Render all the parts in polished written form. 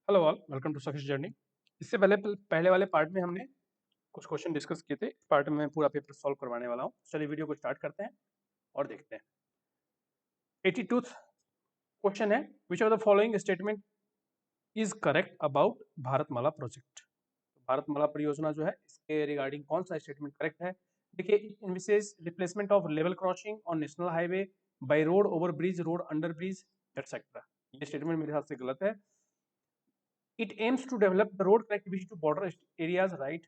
Hello all, welcome to success journey. इससे पहले पहले वाले पार्ट में हमने कुछ क्वेश्चन डिस्कस किए थे। इस पार्ट में मैं पूरा पेपर सॉल्व करवाने वाला हूँ। चलिए वीडियो को स्टार्ट करते हैं और देखते हैं। 82 क्वेश्चन है, विच of the following statement is correct about Bharatmala project. Bharatmala परियोजना जो है इसके रिगार्डिंग कौन सा स्टेटमेंट करेक्ट है। देखिए, envisages replacement of level crossing on national highway by road, over bridge, road under bridge etcetera. ये स्टेटमेंट मेरे हिसाब से गलत है। It aims to develop the road connectivity to border areas, right?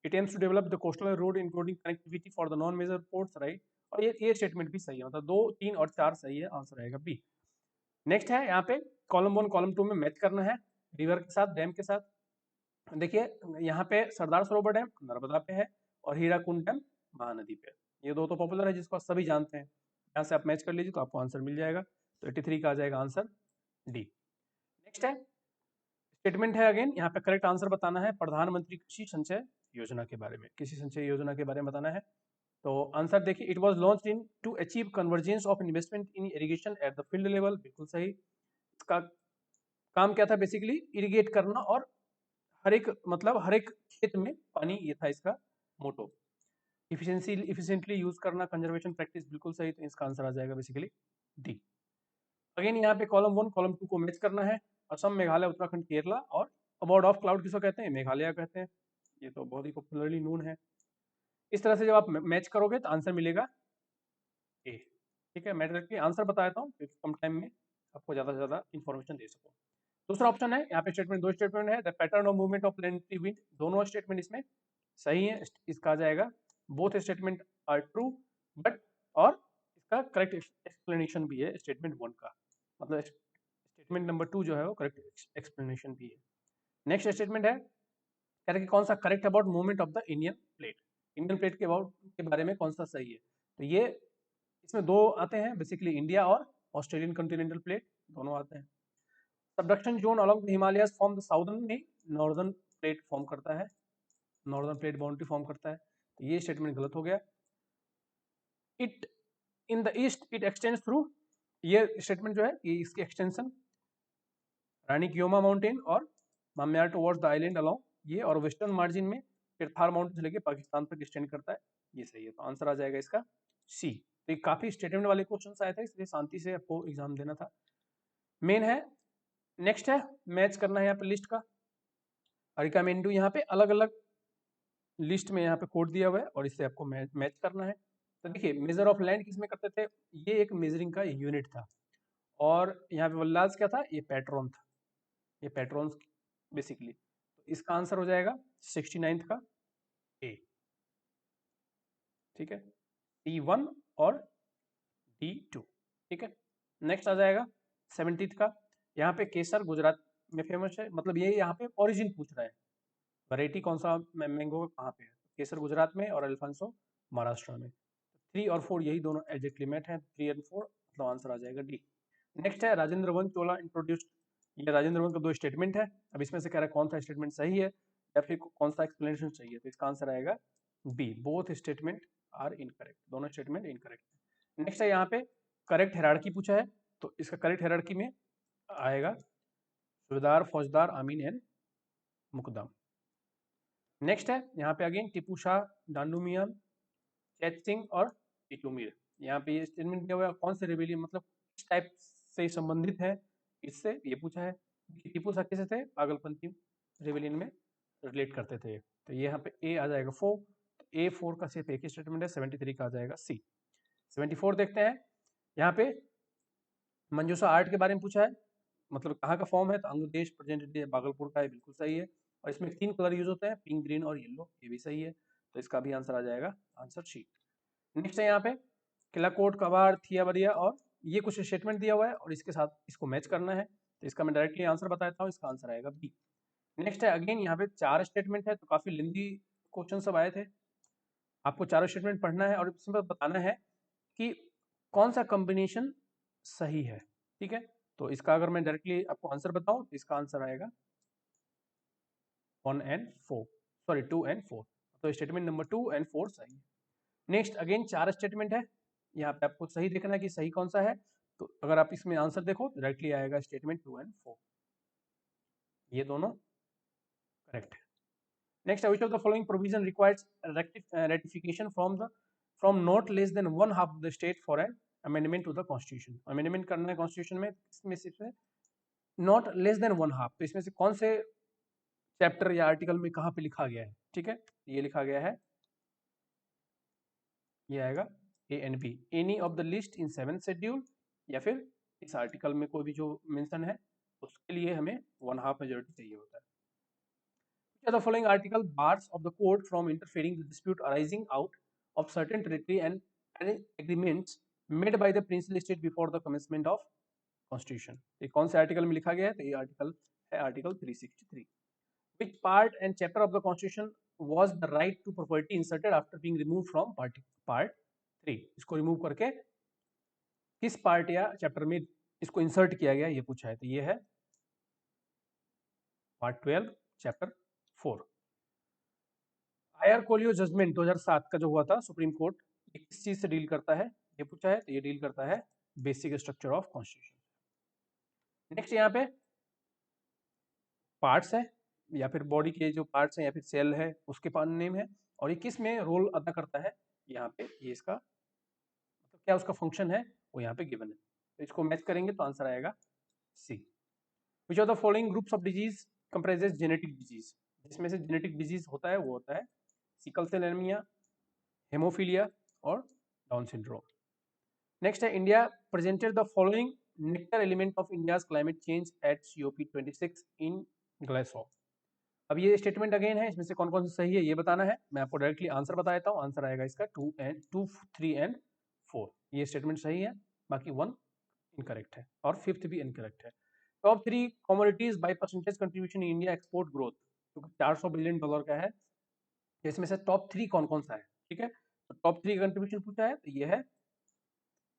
It aims to develop the coastal road including connectivity for the non-major ports, right? और ये statement भी सही है, मतलब 2, 3 और 4 सही है, आंसर आएगा बी। नेक्स्ट है यहाँ पे कॉलम 1 कॉलम 2 में मैच करना है रिवर के साथ, डैम के साथ। देखिए यहाँ पे सरदार सरोवर डैम नर्मदा पे है और हीराकुंड डैम महानदी पे। ये दो तो पॉपुलर है जिसको आप सभी जानते हैं। यहाँ से आप मैच कर लीजिए तो आपको आंसर मिल जाएगा। तो 83 का आ जाएगा आंसर डी। नेक्स्ट है स्टेटमेंट है, अगेन यहाँ पे करेक्ट आंसर बताना है प्रधानमंत्री कृषि संचय योजना के बारे में, कृषि संचय योजना के बारे में बताना है। तो आंसर देखिए, it was launched in to achieve convergence of investment in irrigation at the field level. बिल्कुल सही। इसका काम क्या था, बेसिकली इरिगेट करना और हर एक मतलब हर एक खेत में पानी, ये था इसका मोटो। इफिशिएंटली यूज करना, कंजर्वेशन प्रैक्टिस, बिल्कुल सही। तो इसका आंसर आ जाएगा बेसिकली डी। अगेन यहाँ पे कॉलम 1 कॉलम 2 को मैच करना है। असम, मेघालय, उत्तराखंड, केरला और अबॉर्ड ऑफ क्लाउड किसको कहते हैं, मेघालय कहते हैं। ये तो बहुत ही पॉपुलरली नोन है। इस तरह से जब आप मैच करोगे तो आंसर मिलेगा ए। ठीक है, मैं डायरेक्टली आंसर बता देता हूँ क्योंकि कम टाइम में आपको ज़्यादा से ज़्यादा इन्फॉर्मेशन दे सकूँ। दूसरा ऑप्शन है, यहाँ पे स्टेटमेंट, दो स्टेटमेंट है, the pattern of movement of planetary wind. दोनों स्टेटमेंट इसमें सही है। इसका आ जाएगा both statement are true, but और इसका करेक्ट एक्सप्लेनेशन भी है स्टेटमेंट 1 का, मतलब स्टेटमेंट नंबर 2 जो है वो करेक्ट एक्सप्लेनेशन भी है। नेक्स्ट स्टेटमेंट है, कह रहे कि कौन सा correct about movement of the Indian plate. Indian plate के अबाउट के बारे में कौन सा सही है। तो ये इसमें दो आते हैं बेसिकली, इंडिया और ऑस्ट्रेलियन कॉन्टिनेंटल प्लेट, दोनों आते हैं। Subduction zone along the Himalayas form the southern में नॉर्दर्न प्लेट फॉर्म करता है, नॉर्दर्न प्लेट बाउंड्री फॉर्म करता है। तो ये स्टेटमेंट गलत हो गया। It in the east it extends through, ये स्टेटमेंट जो है ये इसकी एक्सटेंशन रानी की योमा माउंटेन और माम्यार टुवर्ड्स द आइलैंड अलोंग, ये और वेस्टर्न मार्जिन में किरथार माउंटेन से लेके पाकिस्तान तक एक्सटेंड करता है। ये सही है। तो आंसर आ जाएगा इसका सी। तो ये काफी स्टेटमेंट वाले क्वेश्चन आए थे, इसलिए शांति से आपको एग्जाम देना था। मेन है, नेक्स्ट है मैच करना है यहाँ पे लिस्ट का। रिकमेंडू यहाँ पे अलग अलग लिस्ट में यहाँ पे कोड दिया हुआ है और इससे आपको मैच करना है। तो देखिए, मेजर ऑफ लैंड किस में करते थे, ये एक मेजरिंग का यूनिट था। और यहाँ पे वल्लाज क्या था, ये पेट्रोन था, ये पेट्रोन बेसिकली। तो इसका आंसर हो जाएगा 69 का ए। ठीक है, D1 और D2। ठीक है, नेक्स्ट आ जाएगा 70 का। यहाँ पे केसर गुजरात में फेमस है, मतलब ये यहाँ पे ओरिजिन पूछ रहा है, वैरायटी कौन सा मैंगो कहाँ पे है। केसर गुजरात में और अल्फांसो महाराष्ट्र में। 3 और 4 यही दोनों एग्जैक्टली मैच है, 3 एंड 4, मतलब आंसर आ जाएगा डी। नेक्स्ट है राजेंद्र वन चोला इंट्रोड्यूस्ड। ये राजेंद्र वन का दो स्टेटमेंट है। अब इसमें से कह रहा है कौन सा स्टेटमेंट सही है या फिर कौन सा एक्सप्लेनेशन चाहिए। तो इसका आंसर आएगा B, both statement are incorrect, दोनों स्टेटमेंट इनकरेक्ट है। नेक्स्ट है यहाँ पे करेक्ट हेरार्की पूछा है, तो इसका करेक्ट हेरार्की में आएगा सूबेदार, फौजदार, आमीन एंड मुकदम। नेक्स्ट है यहाँ पे अगेन टीपू शाह, डांडू चैत सिंह और टिटूमिर। यहाँ पे ये स्टेटमेंट दिया हुआ है कौन से रेबेलियन, मतलब किस टाइप से संबंधित है, इससे ये पूछा है। टीपू शाह कैसे थे, पागलपंथी रेबेलियन में रिलेट करते थे। तो ये यहाँ पे ए आ जाएगा 4। तो A4 का सिर्फ एक ही स्टेटमेंट है, 73 का आ जाएगा सी। 74 देखते हैं। यहाँ पे मंजूषा आर्ट के बारे में पूछा है, मतलब कहाँ का फॉर्म है, तो अंगदेश प्रेजेंटेटिव भागलपुर का है, बिल्कुल सही है। और इसमें 3 कलर यूज होते हैं, पिंक, ग्रीन और येलो, ये भी सही है। तो इसका भी आंसर आ जाएगा आंसर सी। नेक्स्ट है यहाँ पे किलाकोट, कबाड़, थियावरिया, और ये कुछ स्टेटमेंट दिया हुआ है और इसके साथ इसको मैच करना है। तो इसका मैं डायरेक्टली आंसर बताता हूँ, इसका आंसर आएगा बी। नेक्स्ट है अगेन यहाँ पे 4 स्टेटमेंट है, तो काफी लेंथी क्वेश्चन सब आए थे। आपको चारों स्टेटमेंट पढ़ना है और इसमें बताना है कि कौन सा कॉम्बिनेशन सही है। ठीक है, तो इसका अगर मैं डायरेक्टली आपको आंसर बताऊं तो इसका आंसर आएगा 1 एंड 4, सॉरी 2 एंड 4। तो स्टेटमेंट नंबर 2 एंड 4 सही है। नेक्स्ट अगेन 4 स्टेटमेंट है, यहाँ पे आपको सही देखना है कि सही कौन सा है। तो अगर आप इसमें आंसर देखो तो डायरेक्टली आएगा स्टेटमेंट 2 एंड 4। ये दोनों करेक्ट है। Next, which of the following provision requires ratification from not less than one half of the state for an amendment to the constitution? Amendment करना है कॉन्स्टिट्यूशन में, इसमें से not less than one half, तो इसमें से कौन से चैप्टर या आर्टिकल में कहाँ पे लिखा गया है? ठीक है, ये लिखा गया है, ये आएगा A and B, any of the list in 7th schedule, या फिर इस आर्टिकल में कोई भी जो मेंशन है उसके लिए हमें 1/2 मेजोरिटी चाहिए होता है। Which of the following article bars of the court from interfering with dispute arising out of certain territory and agreements made by the princely state before the commencement of constitution? ये कौन से article में लिखा गया है? तो ये article है article 363। Which part and chapter of the constitution was the right to property inserted after being removed from part 3? इसको रिमूव करके किस पार्ट या चैप्टर में इसको इंसर्ट किया गया, ये पूछा है। तो ये है पार्ट 12 चैप्टर 4। आयर कोलियो जजमेंट 2007 का जो हुआ था सुप्रीम कोर्ट, ये किस चीज से डील करता है, ये पूछा है। तो ये डील करता है basic structure of constitution. Next, यहाँ पे पार्ट्स है या फिर बॉडी के जो पार्ट्स हैं या फिर सेल है उसके नेम है, और ये किस में रोल अदा करता है, यहाँ पे ये इसका मतलब क्या उसका फंक्शन है वो यहाँ पे गिवन है। तो इसको मैच करेंगे तो आंसर आएगा C. Which of the following groups of disease comprises genetic disease? जिसमें से जेनेटिक डिजीज होता है वो होता है सिकल सेल एनीमिया, हेमोफीलिया और डाउन सिंड्रोम। नेक्स्ट है, India presented the following nectar element of India's climate change at COP26 in Glasgow. अब ये स्टेटमेंट अगेन है, इसमें से कौन कौन सा सही है ये बताना है। मैं आपको डायरेक्टली आंसर बता देता हूँ। आंसर आएगा इसका 2, 3 एंड 4, ये स्टेटमेंट सही है, बाकी 1 इनकरेक्ट है और 5th भी इनकरेक्ट है। Top 3 commodities by percentage contribution in India export growth, क्योंकि $400 बिलियन का है, इसमें से टॉप 3 कौन कौन सा है? ठीक है, तो टॉप 3 कंट्रीब्यूशन पूछा है, तो ये है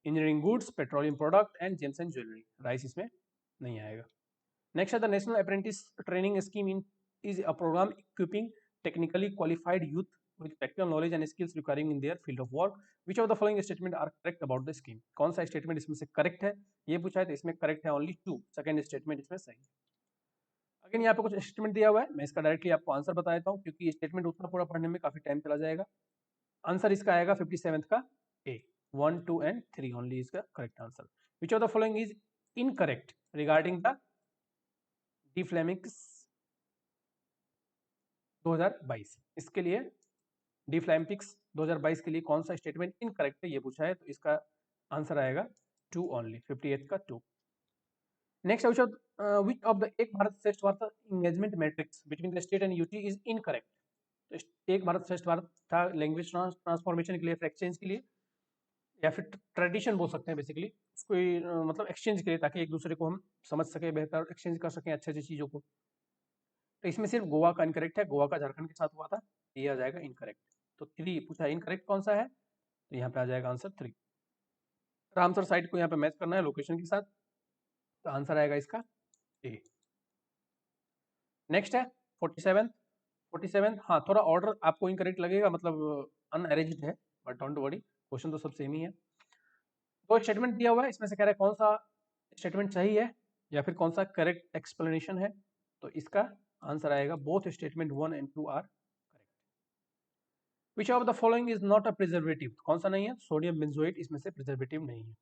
engineering goods, petroleum product and James and jewellery. Rice इसमें नहीं आएगा। नेक्स्ट है, the national apprentice training scheme in is a program equipping technically qualified youth with practical knowledge and skills requiring in their field of work. Which of the following statement are correct about the scheme? कौन सा statement इसमें से correct है ये पूछा है, तो इसमें करेक्ट है ओनली 2, सेकंड स्टेटमेंट इसमें सही है। अगेन यहाँ पे कुछ स्टेटमेंट दिया हुआ है, मैं इसका डायरेक्टली आपको आंसर बता देता हूँ, क्योंकि ये स्टेटमेंट उतना पूरा पढ़ने में काफी टाइम चला जाएगा। आंसर इसका आएगा 57th का ए, 1, 2 एंड 3 ओनली इसका correct answer. Which of the following is incorrect regarding the Deaflympics 2022? इसके लिए डिफ्लैम्पिक्स 2022 के लिए कौन सा स्टेटमेंट इनकरेक्ट है ये पूछा है, तो इसका आंसर आएगा 2 ओनली, 58th का 2। नेक्स्ट, विच ऑफ द एक भारत श्रेष्ठ Bharat engagement matrix between the state and UT is incorrect? तो एक भारत श्रेष्ठ भारत था लैंग्वेज ट्रांसफॉर्मेशन के लिए, फिर एक्सचेंज के लिए, या फिर ट्रेडिशन बोल सकते हैं बेसिकली उसको, मतलब एक्सचेंज के लिए, ताकि एक दूसरे को हम समझ सके, बेहतर एक्सचेंज कर सकें अच्छी अच्छी चीज़ों को। तो इसमें सिर्फ गोवा का इनकरेक्ट है, गोवा का झारखंड के साथ हुआ था, ये आ जाएगा इनकरेक्ट। तो 3 पूछा है, इनकरेक्ट कौन सा है, तो यहाँ पे आ जाएगा आंसर 3। रामसर साइट को यहाँ पे मैच करना है लोकेशन के साथ, तो आंसर आएगा इसका ए। नेक्स्ट है 47। हाँ, थोड़ा ऑर्डर आपको इनकरेक्ट लगेगा, मतलब अनअरेंज्ड है, बट डोंट वरी, क्वेश्चन तो सब सेम ही है। तो स्टेटमेंट दिया हुआ है, इसमें से कह रहा है कौन सा स्टेटमेंट सही है या फिर कौन सा करेक्ट एक्सप्लेनेशन है, तो इसका आंसर आएगा both statement 1 and 2 are correct. Which of the following is not a preservative? कौन सा नहीं है? सोडियम बेंजोएट इसमें से प्रिजर्वेटिव नहीं है।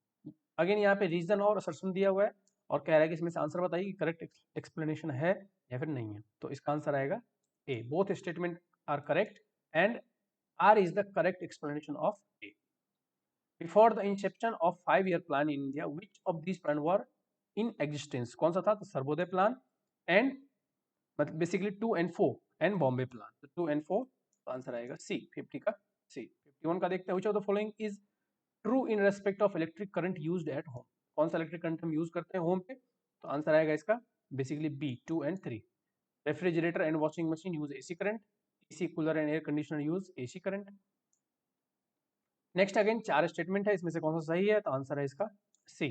अगेन यहाँ पे रीजन और असर्शन दिया हुआ है और कह रहा है कि इसमें से आंसर बताइए कि करेक्ट एक्सप्लेनेशन है या फिर नहीं है, तो इसका आंसर आएगा A, both statement are correct and R is the correct explanation of A. Before the inception of 5-year plan in India which of this plan were in existence? कौन सा था? तो सर्वोदय प्लान एंड मतलब basically 2 and 4 and Bombay plan, तो 2 and 4, तो answer आएगा सी, 50 का सी। 51 का देखते हैं, which of the following is true in respect of electric current used at home? कौन सा इलेक्ट्रिक करंट हम यूज करते हैं होम पे, तो आंसर आएगा इसका basically B, 2 and 3। Refrigerator and washing machine use AC current, AC cooler and air conditioner use AC current. Next again 4 statement है, इसमें से कौन सा सही है, तो आंसर है इसका सी।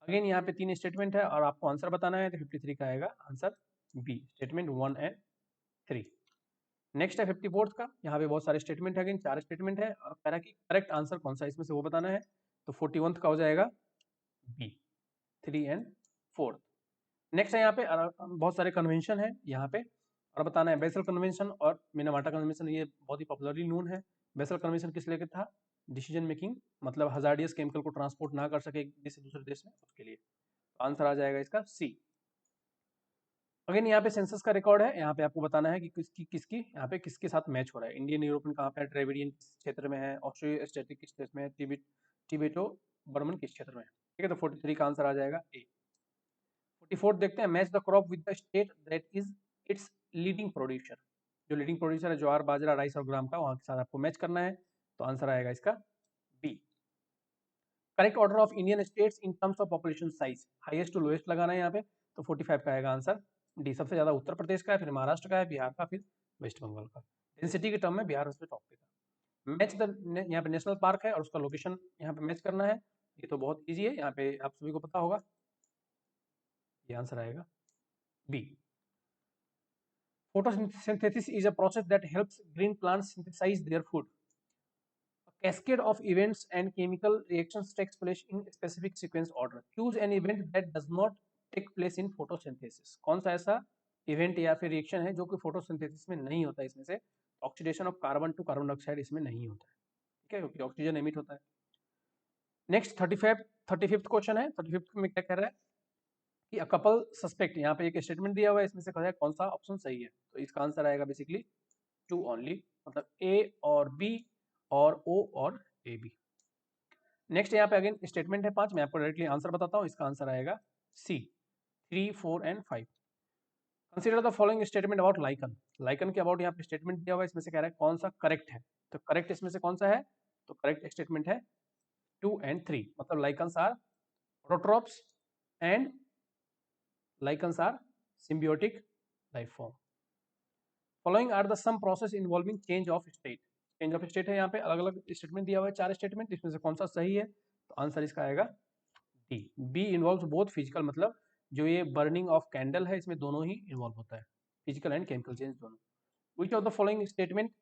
अगेन यहाँ पे 3 स्टेटमेंट है और आपको आंसर बताना है, तो 53 का आएगा answer B, statement 1 and 3। Next है 54th का, यहाँ पे बहुत सारे स्टेटमेंट है, अगेन 4 स्टेटमेंट है और कह रहा है कि करेक्ट आंसर कौन सा इसमें से वो बताना है, तो 41th का हो जाएगा बी, 3 and 4। नेक्स्ट है यहाँ पे बहुत सारे कन्वेंशन है यहाँ पे, और बताना है बेसल कन्वेंशन और मिनामाटा कन्वेंशन, ये बहुत ही पॉपुलरली नोन है। बेसल कन्वेंशन किस लेके था? डिसीजन मेकिंग, मतलब हजार्डियस केमिकल को ट्रांसपोर्ट ना कर सके एक देश से दूसरे देश में, उसके लिए। आंसर आ जाएगा इसका सी। अगेन यहाँ पे सेंसस का रिकॉर्ड है, यहाँ पे आपको बताना है कि किसकी यहाँ पे किसके साथ मैच हो रहा है। इंडियन यूरोपियन कहाँ पे है, ड्रेविडियन किस क्षेत्र में है, ऑस्ट्रेलिया एस्टेटिक किस क्षेत्र में है, टिबेटो बर्मन किस क्षेत्र में है। ठीक है, तो 43 का आंसर आ जाएगा ए। 44 देखते हैं, match the crop with the state that is it's leading producer. जो लीडिंग प्रोड्यूसर है ज्वार बाजरा राइस और ग्राम का, वहां के साथ आपको मैच करना है, तो आंसर आएगा इसका B. Correct order of Indian states in terms of population size, highest to lowest लगाना है यहाँ पे, तो 45 का आएगा आंसर डी। सबसे ज्यादा उत्तर प्रदेश का है, फिर महाराष्ट्र का है, बिहार का, फिर वेस्ट बंगाल का। डेंसिटी के टर्म में बिहार उसमें टॉप पे था। मैच द, यहाँ पे नेशनल पार्क है और उसका लोकेशन यहाँ पे मैच करना है, ये तो बहुत ईजी है, यहाँ पे आप सभी को पता होगा, ये आंसर आएगा B. Photosynthesis is a process that helps green plants synthesize their food. A cascade of events and chemical reactions takes place in specific sequence order. Choose an event that does not take place in photosynthesis. कौन सा ऐसा event या फिर reaction है जो कि photosynthesis में नहीं होता है? इसमें से oxidation of carbon to carbon dioxide इसमें नहीं होता है, ठीक है, क्योंकि ऑक्सीजन एमिट होता है। नेक्स्ट 35th क्वेश्चन है। 35th में क्या कह रहा है कि अ कपल सस्पेक्ट, यहाँ पे एक स्टेटमेंट दिया हुआ है, इसमें से कह कौन सा ऑप्शन सही है, तो इसका आंसर आएगा बेसिकली टू ओनली, मतलब ए और बी और ओ और ए बी। नेक्स्ट यहाँ पे अगेन स्टेटमेंट है 5, मैं आपको डायरेक्टली आंसर बताता हूँ, इसका आंसर आएगा C 3, 4 and 5। Consider the following statement about lichen. Lichen के अबाउट यहाँ पे स्टेटमेंट दिया हुआ है, इसमें से कह रहा है कौन सा करेक्ट है, तो करेक्ट इसमें से कौन सा है, तो करेक्ट स्टेटमेंट है 2 एंड 3, मतलब lichens are autotrophs and lichens are symbiotic life form. Following are the some process involving change of state. Change of state है, यहाँ पे अलग अलग स्टेटमेंट दिया हुआ है, 4 स्टेटमेंट, इसमें से कौन सा सही है, तो आंसर इसका आएगा D. B involves both physical, मतलब जो ये बर्निंग ऑफ कैंडल है इसमें दोनों ही इन्वॉल्व होता है, फिजिकल एंड केमिकल चेंज दोनों। Which of the following statement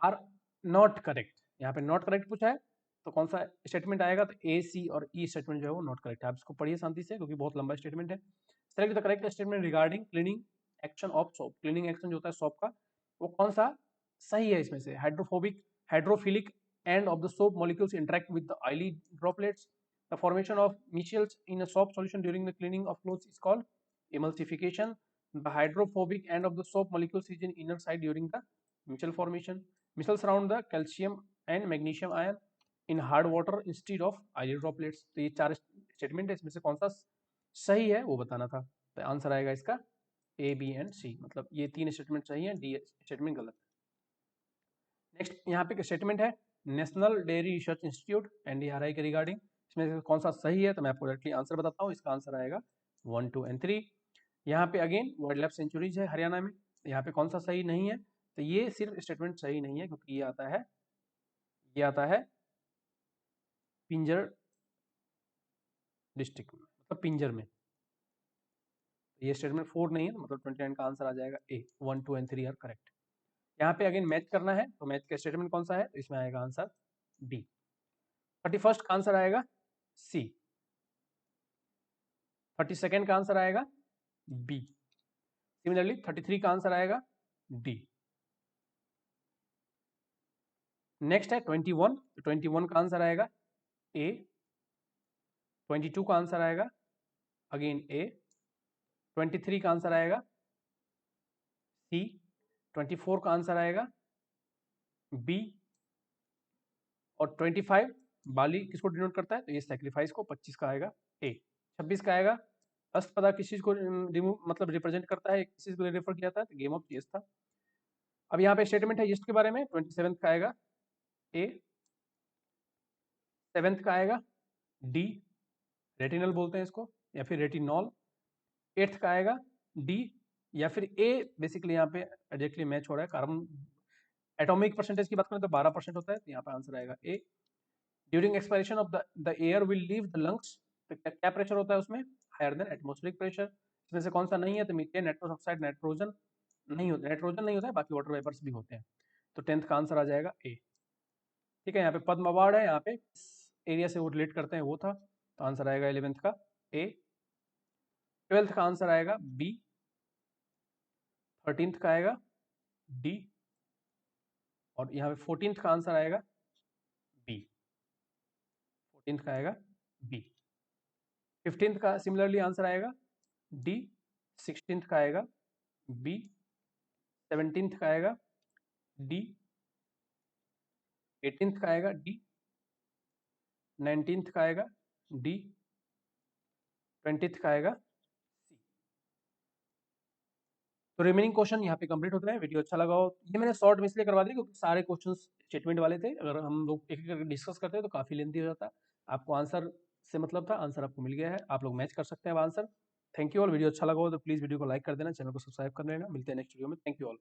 are not correct, यहाँ पे नॉट करेक्ट पूछा है, तो कौन सा स्टेटमेंट आएगा, तो ए सी और ई स्टेटमेंट जो है वो नॉट करेक्ट है। आप इसको पढ़िए शांति से, क्योंकि बहुत लंबा स्टेटमेंट है। Select the correct statement regarding cleaning action of soap. Cleaning action जो होता है सोप का, वो कौन सा सही है इसमें से? Hydrophilic end of the soap molecules interact with the oily droplets. The formation of Michels in a soap solution during the cleaning of clothes is called emulsification. The hydrophobic end of the soap molecules is in inner side during the micelle formation. Micelles surround the calcium and magnesium ion in hard water instead of oily droplets. तो ये 4 statement है, इसमें से कौन सा सही है वो बताना था, तो आंसर आएगा इसका ए बी एंड सी, मतलब ये 3 स्टेटमेंट सही है, डी स्टेटमेंट गलत है। नेक्स्ट यहाँ पे स्टेटमेंट है national dairy research institute NDRI के रिगार्डिंग, इसमें से कौन सा सही है, तो मैं आपको डायरेक्टली आंसर बताता हूँ, इसका आंसर आएगा 1, 2 एंड 3। यहाँ पे अगेन वाइल्ड लाइफ सेंचुरीज है हरियाणा में, यहाँ पे कौन सा सही नहीं है, तो ये सिर्फ स्टेटमेंट सही नहीं है, क्योंकि ये आता है पिंजर डिस्ट्रिक्ट में, मतलब पिंजर में, ये स्टेटमेंट 4 नहीं है, तो मतलब 29 का आंसर आ जाएगा ए। 1, 2 एंड 3 आर करेक्ट। यहाँ पे अगेन मैच करना है, तो मैच का स्टेटमेंट कौन सा है, तो इसमें आएगा आंसर डी। 31st का आंसर आएगा सी। 32nd का आंसर आएगा बी। सिमिलरली 33 का आंसर आएगा डी। नेक्स्ट है 21, तो 21 का आंसर आएगा ए। 22 का आंसर आएगा अगेन ए। 23 का आंसर आएगा सी। 24 का आंसर आएगा बी। और 25 बाली किसको डिनोट करता है, तो ये सैक्रिफाइस को। 25 का आएगा ए। 26 का आएगा अस्तपदा किस चीज को रिमूव मतलब रिप्रेजेंट करता है, किस चीज को रेफर किया था, तो गेम ऑफ चेस था। अब यहाँ पे स्टेटमेंट है यीस्ट के बारे में। 27 का आएगा ए। 7th का आएगा डी, रेटिनल बोलते हैं इसको, या फिर रेटिनॉल। 8th का आएगा डी या फिर ए। बेसिकली यहाँ पे एग्जैक्टली मैच हो रहा है, कार्बन एटॉमिक परसेंटेज की बात करें तो 12% होता है, तो यहाँ पे आंसर आएगा A. During expiration of the air will leave the lungs, तो क्या प्रेशर होता है उसमें, हायर देन एटमॉस्फेरिक प्रेशर। इसमें से कौन सा नहीं है, तो मीथेन, नाइट्रस ऑक्साइड, नाइट्रोजन नहीं होता, नाइट्रोजन नहीं होता है, बाकी वाटर वेपर्स भी होते हैं, तो 10th का आंसर आ जाएगा ए। ठीक है, यहाँ पे पद्म अवार्ड है, यहाँ पे एरिया से वो रिलेट करते हैं वो था, तो आंसर आएगा 11th का ए। 12th का आंसर आएगा बी, 13th का आएगा डी, और यहाँ पे 14th का आंसर आएगा बी, 14th का आएगा बी। 15th का सिमिलरली आंसर आएगा डी, 16th का आएगा बी, 17th का आएगा डी, 18th का आएगा डी, 19th का आएगा डी, 20th का आएगा सी। तो रिमेनिंग क्वेश्चन यहाँ पे कंप्लीट होते हैं। वीडियो अच्छा लगा हो, ये मैंने शॉर्ट में इसलिए करवा दिया क्योंकि सारे क्वेश्चन स्टेटमेंट वाले थे। अगर हम लोग एक एक करके डिस्कस करते हैं तो काफ़ी लेंथी हो जाता। आपको आंसर से मतलब था, आंसर आपको मिल गया है, आप लोग मैच कर सकते हैं अब answer. Thank you all. Video अच्छा लगा हो तो प्लीज़ वीडियो को लाइक कर देना, चैनल को सब्सक्राइब कर लेना। मिलते हैं नेक्स्ट वीडियो में। Thank you all.